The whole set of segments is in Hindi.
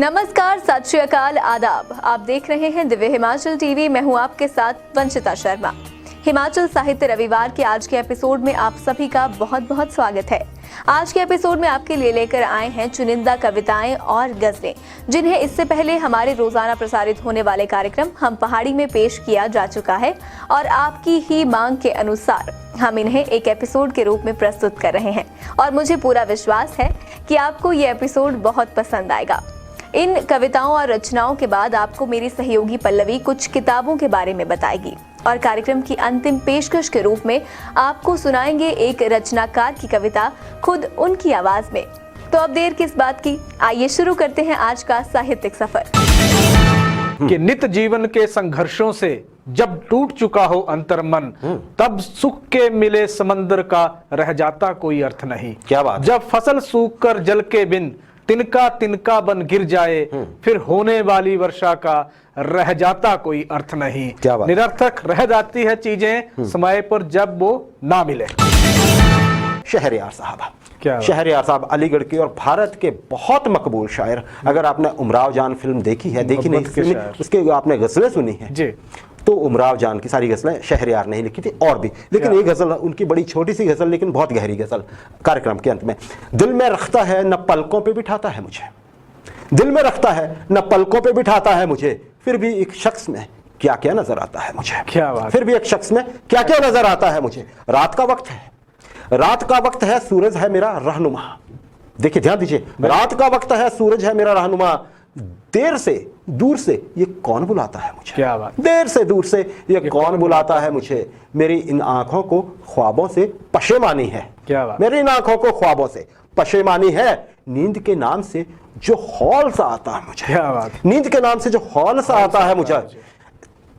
नमस्कार, सत श्री अकाल, आदाब। आप देख रहे हैं दिव्य हिमाचल टीवी। मैं हूं आपके साथ वंशिता शर्मा। हिमाचल साहित्य रविवार के आज के एपिसोड में आप सभी का बहुत बहुत स्वागत है। आज के एपिसोड में आपके लिए लेकर आए हैं चुनिंदा कविताएं और गजलें, जिन्हें इससे पहले हमारे रोजाना प्रसारित होने वाले कार्यक्रम हम पहाड़ी में पेश किया जा चुका है और आपकी ही मांग के अनुसार हम इन्हें एक एपिसोड के रूप में प्रस्तुत कर रहे हैं और मुझे पूरा विश्वास है कि आपको ये एपिसोड बहुत पसंद आएगा। इन कविताओं और रचनाओं के बाद आपको मेरी सहयोगी पल्लवी कुछ किताबों के बारे में बताएगी और कार्यक्रम की अंतिम पेशकश के रूप में आपको सुनाएंगे एक रचनाकार की कविता खुद उनकी आवाज में। तो अब देर किस बात की, आइए शुरू करते हैं आज का साहित्यिक सफर। कि नित जीवन के संघर्षों से जब टूट चुका हो अंतर्मन, तब सुख के मिले समंदर का रह जाता कोई अर्थ नहीं। क्या बात। जब फसल सूख कर जल के बिन तिनका तिनका बन गिर जाए, फिर होने वाली वर्षा का रह जाता कोई अर्थ नहीं। क्या बात। निरर्थक रह जाती है चीजें समय पर जब वो ना मिले। शहरयार साहब, क्या शहरयार साहब अलीगढ़ के और भारत के बहुत मकबूल शायर। अगर आपने उमराव जान फिल्म देखी है, देखी नहीं सुनी, उसके आपने गजलें सुनी है जी, तो उमराव जान की सारी गजलें शहरयार ने ही लिखी थी और भी, लेकिन एक गजल उनकी बड़ी छोटी सी गजल लेकिन बहुत गहरी गजल कार्यक्रम के अंत में। दिल में रखता है न पलकों पे बिठाता है मुझे, दिल में रखता है न पलकों पे बिठाता है मुझे, फिर भी एक शख्स में क्या क्या नजर आता है मुझे। क्या बात। फिर भी एक शख्स में क्या क्या नजर आता है मुझे। रात का वक्त है, रात का वक्त है, सूरज है मेरा रहनुमा। देखिए ध्यान दीजिए, रात का वक्त है, सूरज है मेरा रहनुमा। देर से दूर से ये कौन बुलाता है मुझे। क्या बात। देर से दूर से ये कौन बुलाता है मुझे। मेरी इन आंखों को ख्वाबों से पशेमानी है। क्या बात। मेरी इन आंखों को ख्वाबों से पशेमानी है। नींद के नाम से जो हौल सा आता है मुझे। क्या बात। नींद के नाम से जो हौल सा आता है मुझे।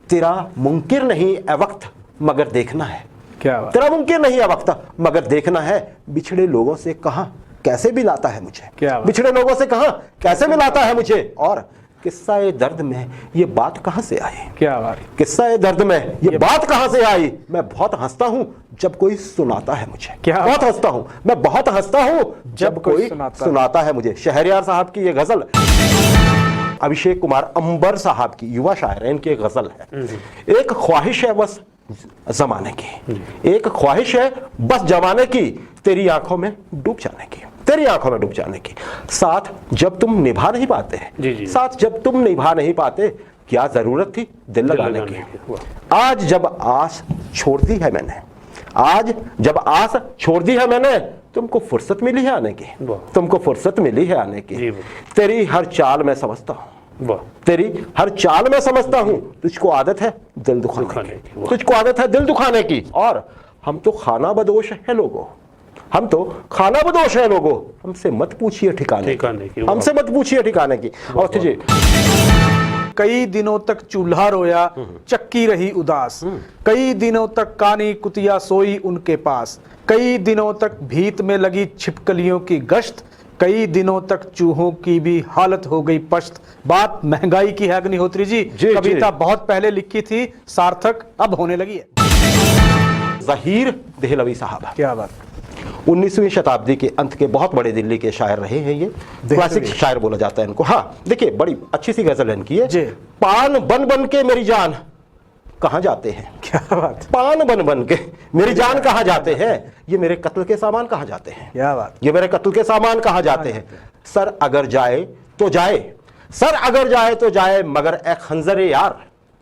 तेरा मुमकिन नहीं ए वक्त मगर देखना है। क्या बात। तेरा मुमकिन नहीं है वक्त मगर देखना है। बिछड़े लोगों से कहां कैसे मिलाता है मुझे। क्या बात। बिछड़े लोगों से कहां कैसे मिलाता है मुझे। और किस्सा ए दर्द में ये बात कहां से आई। क्या बात। किस्सा ए दर्द में ये बात कहां से आई। मैं बहुत हंसता हूं जब कोई सुनाता है मुझे। क्या बहुत हंसता हूं, मैं बहुत हंसता हूं जब कोई सुनाता है मुझे। शहरयार साहब की ये गजल अभिषेक कुमार अंबर साहब की, युवा शायर हैं, इनकी एक गजल है। एक ख्वाहिश है बस जमाने की, एक ख्वाहिश है बस जमाने की, तेरी आंखों में डूब जाने की, तेरी आंखों में डूब जाने की। साथ जब तुम निभा नहीं पाते, साथ जब तुम निभा नहीं पाते, क्या जरूरत थी दिल लगाने की। आज जब आस छोड़ दी है मैंने, आज जब आस छोड़ दी है मैंने, तुमको फुर्सत मिली है आने की, तुमको फुर्सत मिली है आने की। तेरी हर चाल में समझता हूं, तेरी हर चाल में समझता हूं, तुझको आदत है दिल दुखाने की, तुझको आदत है दिल दुखाने की। और हम तो खाना बदोश है लोगों, हम तो खाना बदोश है लोगों, हमसे मत पूछिए ठिकाने की, हमसे मत पूछिए ठिकाने की। और तुझे कई दिनों तक चूल्हा रोया, चक्की रही उदास, कई दिनों तक कानी कुतिया सोई उनके पास, कई दिनों तक भीत में लगी छिपकलियों की गश्त, कई दिनों तक चूहों की भी हालत हो गई पश्त। बात महंगाई की है अग्निहोत्री जी, कविता बहुत पहले लिखी थी, सार्थक अब होने लगी है। ज़हीर देहलवी साहब, क्या बात। 19वीं शताब्दी के अंत के बहुत बड़े दिल्ली के शायर रहे हैं। ये क्लासिक शायर बोला जाता है इनको। हाँ देखिए, बड़ी अच्छी सी गजल इनकी है। पान बन बन के मेरी जान कहां जाते हैं। क्या बात। पान बन बन के मेरी जान कहां जाते हैं, ये मेरे कत्ल के सामान कहां जाते हैं। क्या बात। ये मेरे कत्ल के सामान कहां जाते हैं। सर अगर जाए तो जाए, सर अगर जाए तो जाए, मगर ए खंजरे यार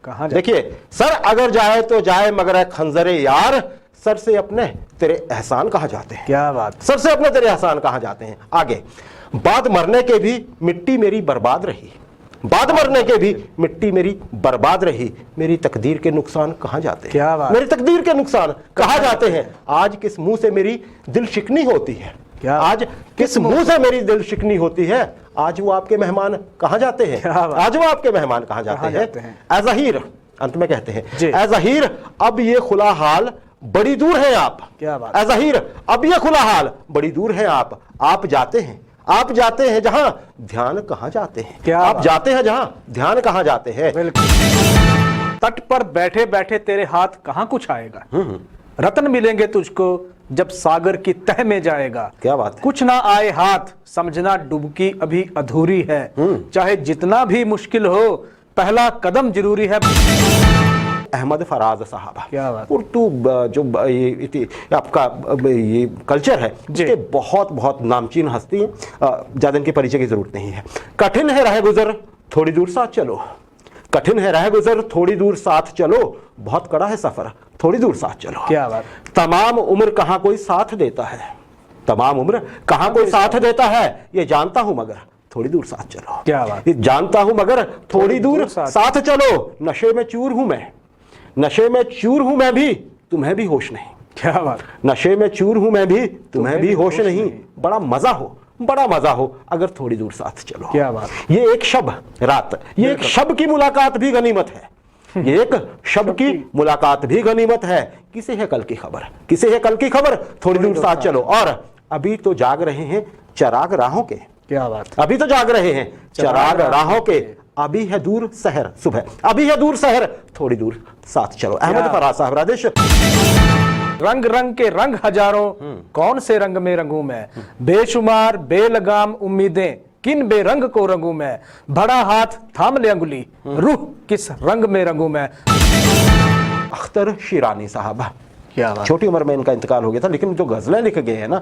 कहां। देखिए, सर अगर जाए तो जाए, मगर ए खंजरे यार, सर से अपने तेरे एहसान कहां जाते हैं। क्या बात। सर से अपने तेरे एहसान कहां जाते हैं। आगे, बाद मरने के भी मिट्टी मेरी बर्बाद रही, बाद मरने के भी मिट्टी मेरी बर्बाद रही, मेरी तकदीर के नुकसान कहां जाते हैं। क्या बात। मेरी तकदीर के नुकसान कहां जाते हैं। आज किस मुंह से मेरी दिल शिकनी होती है, आज किस मुंह से मेरी दिल शिकनी होती है। आज वो आपके मेहमान कहां जाते हैं, आज वो आपके मेहमान कहां जाते हैं। ए ज़हीर, अंत में कहते हैं, ए ज़हीर अब ये खुला हाल बड़ी दूर है आप। क्या बात। ए ज़हीर अब ये खुला हाल बड़ी दूर है आप जाते हैं, आप जाते हैं जहां ध्यान कहां जाते हैं। आप जाते हैं जहां ध्यान कहां जाते हैं। तट पर बैठे बैठे तेरे हाथ कहां कुछ आएगा, रतन मिलेंगे तुझको जब सागर की तह में जाएगा। क्या बात है। कुछ ना आए हाथ, समझना डुबकी अभी अधूरी है। चाहे जितना भी मुश्किल हो, पहला कदम जरूरी है। अहमद फराज साहब, क्या बात। उर्दू जो ये आपका ये कल्चर है, इसके बहुत बहुत नामचीन हस्ती हैं, ज़्यादा इनके परिचय की जरूरत नहीं है। कठिन है राह गुजर, थोड़ी दूर साथ चलो। कठिन है राह गुजर, थोड़ी दूर साथ चलो। बहुत कड़ा है सफर, थोड़ी दूर साथ चलो। क्या बात। तमाम उम्र कहाँ कोई साथ देता है, तमाम उम्र कहाँ कोई साथ देता है, ये जानता हूं मगर थोड़ी दूर साथ चलो। क्या बात। ये जानता हूं मगर थोड़ी दूर साथ चलो। नशे में चूर हूं मैं, नशे में चूर हूं मैं भी, तुम्हें भी होश नहीं। क्या बात। नशे में चूर हूं मैं भी, तुम्हें भी होश नहीं। बड़ा मजा हो, बड़ा मजा हो अगर थोड़ी दूर साथ चलो। क्या बात। ये एक शब रात, ये एक शब की मुलाकात भी गनीमत है। ये एक शब की मुलाकात भी गनीमत है। किसे है कल की खबर, किसे है कल की खबर, थोड़ी दूर साथ चलो। और अभी तो जाग रहे हैं चराग राहों के। क्या बात। अभी तो जाग रहे हैं चराग राहों के। अभी है दूर शहर सुबह, अभी है दूर शहर, थोड़ी दूर साथ चलो। अहमद फराज साहब, राजेश। रंग रंग के रंग हजारों, कौन से रंग में रंगूं मैं। बेशुमार बेलगाम उम्मीदें, किन बेरंग को रंगूं मैं। बड़ा हाथ थाम ले अंगुली, रूह किस रंग में रंगूं मैं। अख्तर शिरानी साहब, क्या बात। छोटी उम्र में इनका इंतकाल हो गया था, लेकिन जो गजलें लिख गए हैं ना,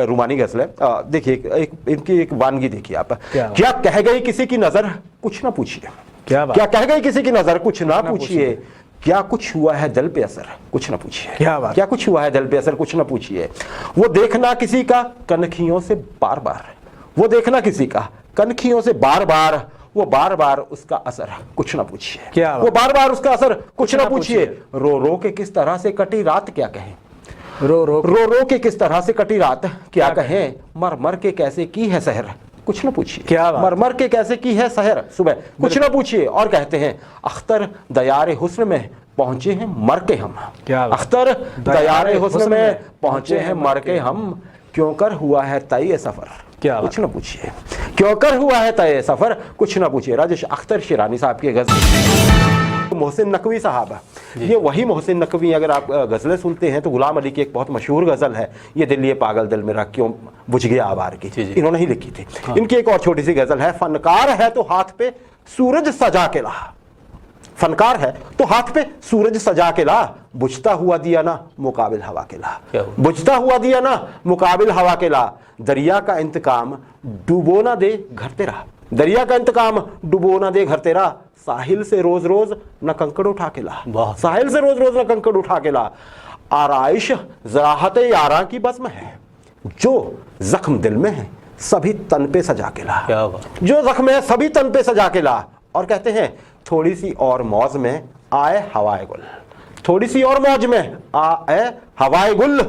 रूमानी गजलें, देखिए इनकी एक वानगी देखिए आप। क्या कह गई किसी की नजर, कुछ ना पूछिए। क्या बात। क्या कह गई किसी की नजर, कुछ ना पूछिए। क्या कुछ हुआ है दिल पे असर, कुछ ना पूछिए। क्या बात। क्या कुछ हुआ है दिल पे असर, कुछ ना पूछिए। वो देखना किसी का कनखियों से बार बार, वो देखना किसी का कनखियों से बार बार, वो बार बार उसका असर, कुछ ना पूछिए। क्या वो बार बार उसका असर, कुछ ना पूछिए। रो रो के किस तरह से कटी रात, क्या कहें। रो रो के किस तरह से कटी रात, क्या कहें। मर मर के कैसे की है सहर, कुछ ना पूछिए। क्या बात। मर मर के कैसे की है सहर सुबह, कुछ ना पूछिए। और कहते हैं अख्तर दयारे हुस्न में पहुंचे हैं मर के हम। क्या बात। अख्तर दयारे हुस्न में पहुंचे हैं मर के हम। क्यों कर हुआ है तय सफर, क्या कुछ ना पूछिए। क्यों कर हुआ है तय सफर, कुछ ना पूछिए। राजेश अख्तर शिरानी साहब की गजल। मोहसिन नकवी साहब, ये वही मोहसिन नकवी, अगर आप गजलें सुनते हैं तो गुलाम अली की एक बहुत मशहूर गजल है, ये दिल ये पागल दिल मेरा क्यों बुझ गया आवार की, इन्होंने ही लिखी थी। इनकी एक और छोटी सी गजल है। फनकार है तो हाथ पे सूरज सजा के ला, फनकार है तो हाथ पे सूरज सजा के ला। बुझता हुआ दिया ना मुकाबिल हवा के ला, बुझता हुआ दिया ना मुकाबिल हवा के ला। दरिया का इंतकाम डुबो ना दे घर तेरा, दरिया का इंतकाम डुबो ना दे घर तेरा। साहिल से रोज रोज न कंकड़ उठा के ला, साहिल से रोज रोज न कंकड़ उठा के ला। आराइश ज़राहत यारा की बज़्म है, जो जख्म दिल में है सभी तन पे सजा के ला। जो जख्म है सभी तन पे सजा के ला। और कहते हैं थोड़ी सी और मौज में आए हवाए गुल, थोड़ी सी और मौज में आए हवाए गुल।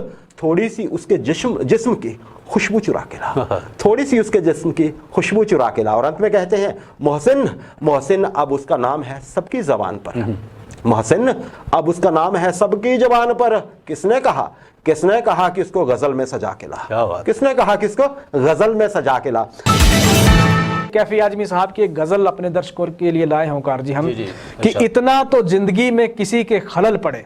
थोड़ी सी उसके जिस्म की खुशबू चुरा के ला, थोड़ी सी उसके जिस्म की खुशबू चुरा के ला। और अंत में कहते हैं मोहसिन, मोहसिन अब उसका नाम है सबकी जबान पर, मोहसिन अब उसका नाम है सबकी जबान पर। किसने कहा, किसने कहा कि उसको गजल में सजा के ला, किसने कहा कि इसको गजल में सजा के ला। कैफी आजमी साहब की एक गजल अपने दर्शकों के लिए लाए हैं ओंकार जी हम, कि इतना तो जिंदगी में किसी के खलल पड़े,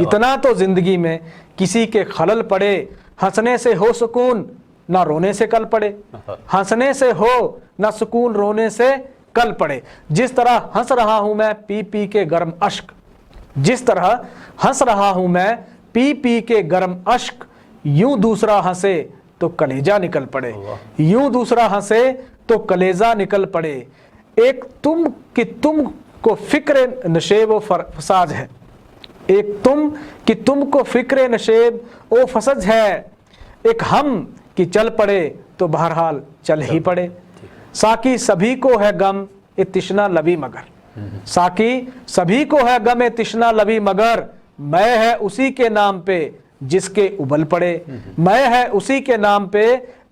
इतना तो जिंदगी में किसी के खलल पड़े। हंसने से हो सुकून ना रोने से कल पड़े, हंसने से हो ना सुकून रोने से कल पड़े। जिस तरह हंस रहा हूं मैं पी पी के गर्म अश्क, जिस तरह हंस रहा हूं मैं पी पी के गर्म अश्क। यूं दूसरा हंसे तो कलेजा निकल पड़े, यूं दूसरा हंसे तो कलेजा निकल पड़े। एक तुम कि तुम को फिक्र नशेब व फसाद है, एक तुम कि तुमको फिक्र नशेब ओ फसज है। एक हम कि चल पड़े तो बहरहाल चल ही पड़े। साकी सभी को है गम ए तिश्ना लबी मगर, साकी सभी को है गम ए तिश्ना लबी मगर। मैं है उसी के नाम पे जिसके उबल पड़े, मैं है उसी के नाम पे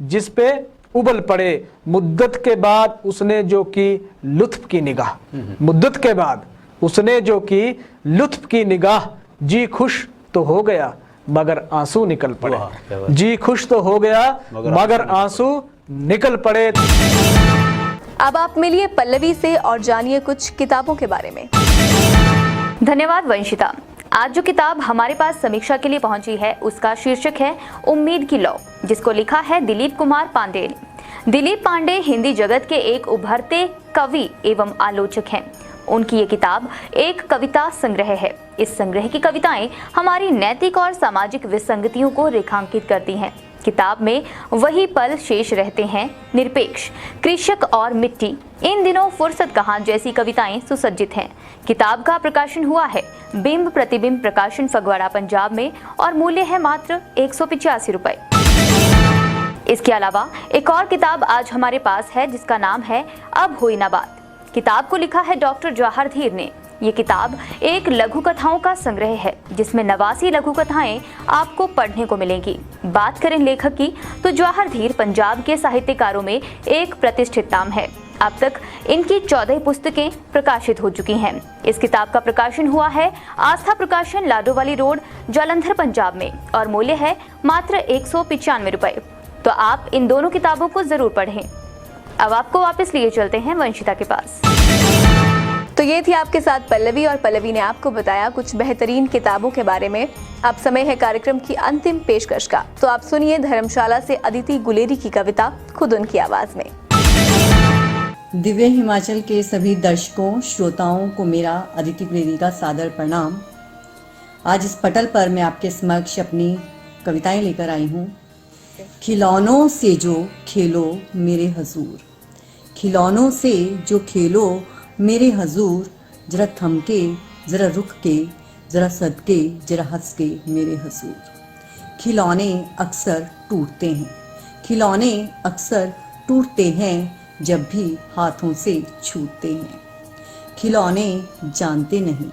जिस पे उबल पड़े। मुद्दत के बाद उसने जो की लुत्फ की निगाह, मुद्दत के बाद उसने जो की लुत्फ की निगाह। जी खुश तो हो गया मगर आंसू निकल पड़े, जी खुश तो हो गया मगर आंसू निकल पड़े। अब आप मिलिए पल्लवी से और जानिए कुछ किताबों के बारे में। धन्यवाद वंशिता। आज जो किताब हमारे पास समीक्षा के लिए पहुंची है उसका शीर्षक है उम्मीद की लौ, जिसको लिखा है दिलीप कुमार पांडे ने। दिलीप पांडे हिंदी जगत के एक उभरते कवि एवं आलोचक हैं। उनकी ये किताब एक कविता संग्रह है। इस संग्रह की कविताएं हमारी नैतिक और सामाजिक विसंगतियों को रेखांकित करती हैं। किताब में वही पल शेष रहते हैं, निरपेक्ष, कृषक और मिट्टी, इन दिनों फुर्सत कहाँ जैसी कविताएं सुसज्जित हैं। किताब का प्रकाशन हुआ है बिंब प्रतिबिंब प्रकाशन फगवाड़ा पंजाब में और मूल्य है मात्र 185 रुपए। इसके अलावा एक और किताब आज हमारे पास है जिसका नाम है अब हुई ना बात। किताब को लिखा है डॉक्टर जवाहर धीर ने। ये किताब एक लघु कथाओं का संग्रह है जिसमें 89 लघु कथाएं आपको पढ़ने को मिलेंगी। बात करें लेखक की तो जवाहर धीर पंजाब के साहित्यकारों में एक प्रतिष्ठित नाम है। अब तक इनकी 14 पुस्तकें प्रकाशित हो चुकी हैं। इस किताब का प्रकाशन हुआ है आस्था प्रकाशन लाडोवाली रोड जालंधर पंजाब में और मूल्य है मात्र 195 रुपए। तो आप इन दोनों किताबों को जरूर पढ़ें। अब आपको वापस लिए चलते हैं वंशिता के पास। तो ये थी आपके साथ पल्लवी और पल्लवी ने आपको बताया कुछ बेहतरीन किताबों के बारे में। अब समय है कार्यक्रम की अंतिम पेशकश का, तो आप सुनिए धर्मशाला से अदिति गुलेरी की कविता खुद उनकी आवाज में। दिव्य हिमाचल के सभी दर्शकों श्रोताओं को मेरा अदिति गुलेरी का सादर प्रणाम। आज इस पटल पर मैं आपके समक्ष अपनी कविताएं लेकर आई हूँ। खिलौनों से जो खेलो मेरे हजूर, खिलौनों से जो खेलो मेरे हजूर, जरा थमके, जरा रुक के, जरा सदके, जरा हंस के मेरे हजूर। खिलौने अक्सर टूटते हैं, खिलौने अक्सर टूटते हैं जब भी हाथों से छूटते हैं। खिलौने जानते नहीं,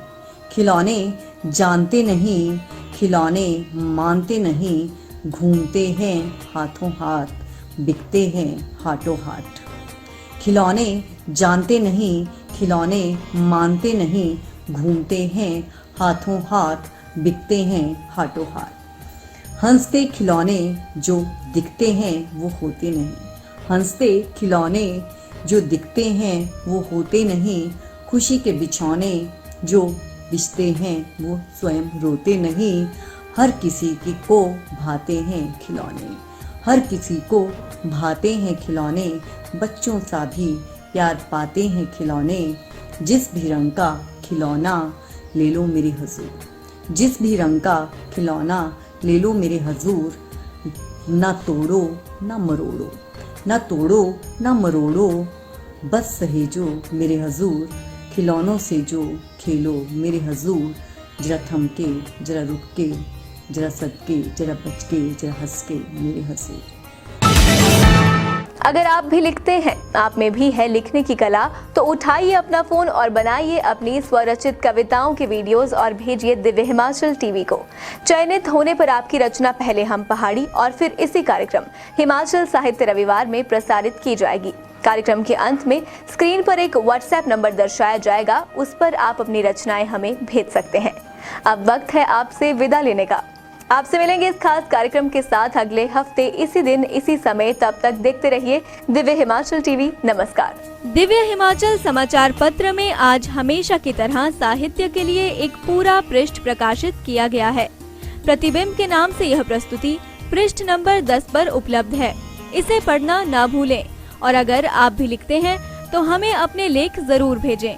खिलौने जानते नहीं, खिलौने मानते नहीं, घूमते हैं हाथों हाथ, बिकते हैं हाथों हाथ। खिलौने जानते नहीं, खिलौने मानते नहीं, घूमते हैं हाथों हाथ, बिकते हैं हाथों हाथ। हंसते खिलौने जो दिखते हैं वो होते नहीं, हंसते खिलौने जो दिखते हैं वो होते नहीं। खुशी के बिछौने जो बिछते हैं वो स्वयं रोते नहीं। हर किसी की को भाते हैं खिलौने, हर किसी को भाते हैं खिलौने, बच्चों सा भी प्यार पाते हैं खिलौने। जिस भी रंग का खिलौना ले लो मेरे हजूर, जिस भी रंग का खिलौना ले लो मेरे हजूर। ना तोड़ो ना मरोड़ो, ना तोड़ो ना मरोड़ो, बस सहेजो मेरे हजूर। खिलौनों से जो खेलो मेरे हजूर, जरा थमके, जरा रुक के, जरा सदके, जरा बच के, जरा हंस के मेरे हजूर। अगर आप भी लिखते हैं, आप में भी है लिखने की कला, तो उठाइए अपना फोन और बनाइए अपनी स्वरचित कविताओं के वीडियोस और भेजिए दिव्य हिमाचल टीवी को। चयनित होने पर आपकी रचना पहले हम पहाड़ी और फिर इसी कार्यक्रम हिमाचल साहित्य रविवार में प्रसारित की जाएगी। कार्यक्रम के अंत में स्क्रीन पर एक व्हाट्सएप नंबर दर्शाया जाएगा, उस पर आप अपनी रचनाएं हमें भेज सकते हैं। अब वक्त है आपसे विदा लेने का। आपसे मिलेंगे इस खास कार्यक्रम के साथ अगले हफ्ते इसी दिन इसी समय। तब तक देखते रहिए दिव्य हिमाचल टीवी। नमस्कार। दिव्य हिमाचल समाचार पत्र में आज हमेशा की तरह साहित्य के लिए एक पूरा पृष्ठ प्रकाशित किया गया है। प्रतिबिंब के नाम से यह प्रस्तुति पृष्ठ नंबर 10 पर उपलब्ध है। इसे पढ़ना ना भूलें और अगर आप भी लिखते हैं तो हमें अपने लेख जरूर भेजें।